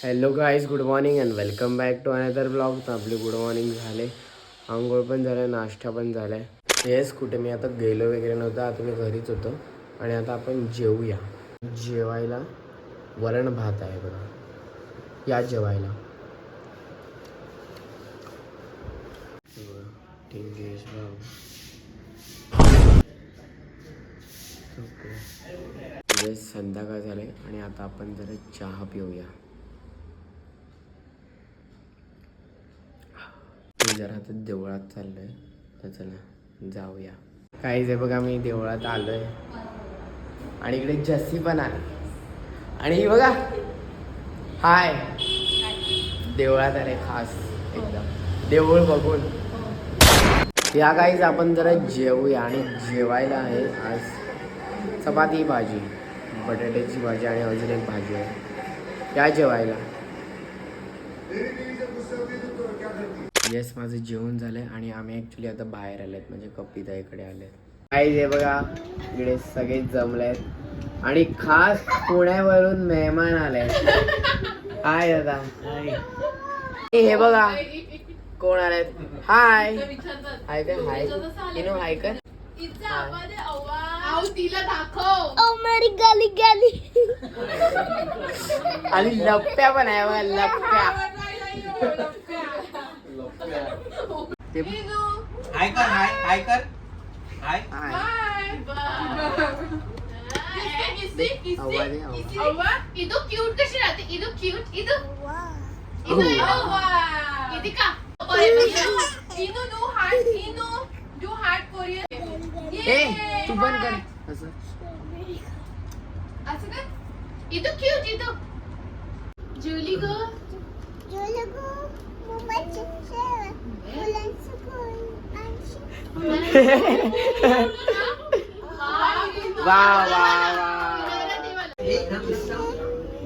Hello guys, good morning and welcome back to another blog. तर आपले good morning झाले, आंघोळ पण झालं, नाश्ता पण झाला आहे. येस, कुठे मी आता गेलो वगैरे नव्हतं, आता मी घरीच होतो. आणि आता आपण जेवूया. जेवायला वरण भात आहे बघा, या जेवायला. टिंगेश भाऊ येस, संध्याकाळ झाले आणि आता आपण जरा चहा पिऊया. मी जरा आता देवळात चाललोय, तर चला जाऊया. काहीच आहे बघा, मी देवळात आलोय आणि इकडे जस्सी पण आली. आणि ही बघा, हाय. देवळात आले खास एकदम देऊळ बघून. या काहीच आपण जरा जेवूया. आणि जेवायला आहे आज चपाती भाजी, बटाट्याची भाजी आणि अजून एक भाजी आहे. या जेवायला. येस, माझं जेवण झालंय आणि आम्ही ॲक्च्युली आता बाहेर आलेत, म्हणजे कपिता इकडे आलेत. काहीच आहे बघा, इकडे सगळे जमलेत आणि खास पुण्यावरून मेहमान आले. हाय दादा. हे बघा कोण आलेत. हाय हाय कर, हाय इनो, हाय कर. तिला दाखव. ओ मेरी गाली गाली. आणि लप्प्या पण आहे बघा, लप्प्या. हाय कर, हाय कर, हाय. इदू क्यूट कशी राहते. इदू क्यूट. इदू इदू डू हार्ट. इदू डू हार्ट कोरियन. तू पण कर असं. असं काय. इदू क्यूट. इदू जुली गो. वा वा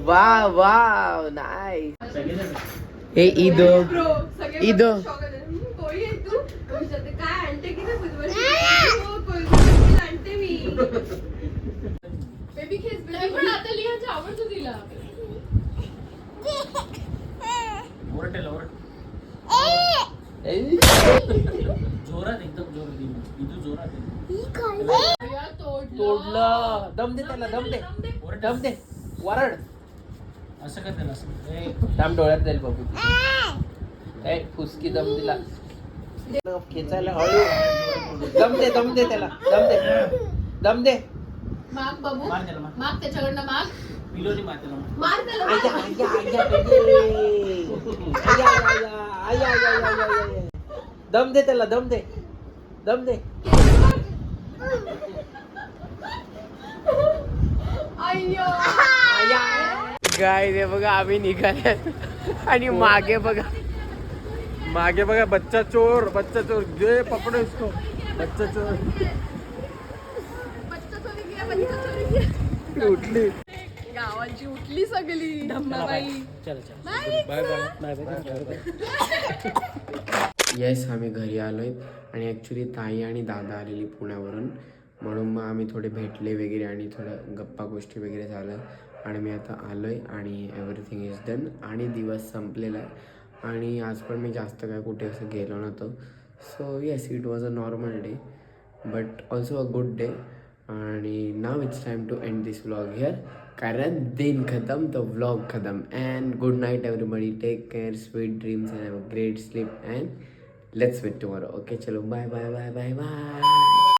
वा वा नाईस. हे ईदो ईदो काय आणते की बेबी खेस. बेबी पण आता लिहायचं आवडतं तिला. जोरात, एकदम जोरात. इथं जोरात तोडलं. दम दे त्याला, दम दे, दम दे. वरड असं कर त्याला, असं. दम डोळ्यात जाईल बघू. ए फुसकी दम दिला. खेचायला हळू. दम दे, दम दे त्याला, दम दे, दम दे. माग बाबू, मार त्याला, मार. माग त्याच्याकडनं माग. पिलोनी मार त्याला, मार. मार त्याला. आया आया आया आया आया आया आया. दम दे त्याला, दम दे, दम दे. अय्यो. गाय रे बघा, आम्ही निघाल्यात आणि मागे बघा, मागे बघा, बच्चा चोर, बच्चा चोर. जे पकडो इसको, बच्चा चोर. बच्चा चोरी किया, बच्चा चोरी किया. उठली. गावाची उठली सगळी धम्माबाई. चल चल, bye bye bye bye. Yes, आम्ही घरी आलोय आणि ॲक्च्युली ताई आणि दादा आलेली पुण्यावरून, म्हणून मग आम्ही थोडे भेटले वगैरे आणि थोडं गप्पा गोष्टी वगैरे झालं. आणि मी आता आलोय आणि एव्हरीथिंग इज डन आणि दिवस संपलेला आहे. आणि आज पण मी जास्त काय कुठे असं गेलो नव्हतो. So yes, it was a normal day but also a good day. आणि now it's time to end this vlog here, कारण दिन खतम तो व्लॉग खतम. And good night everybody, take care, sweet dreams and have a great sleep and let's meet tomorrow. Okay, चलो, bye bye bye bye bye.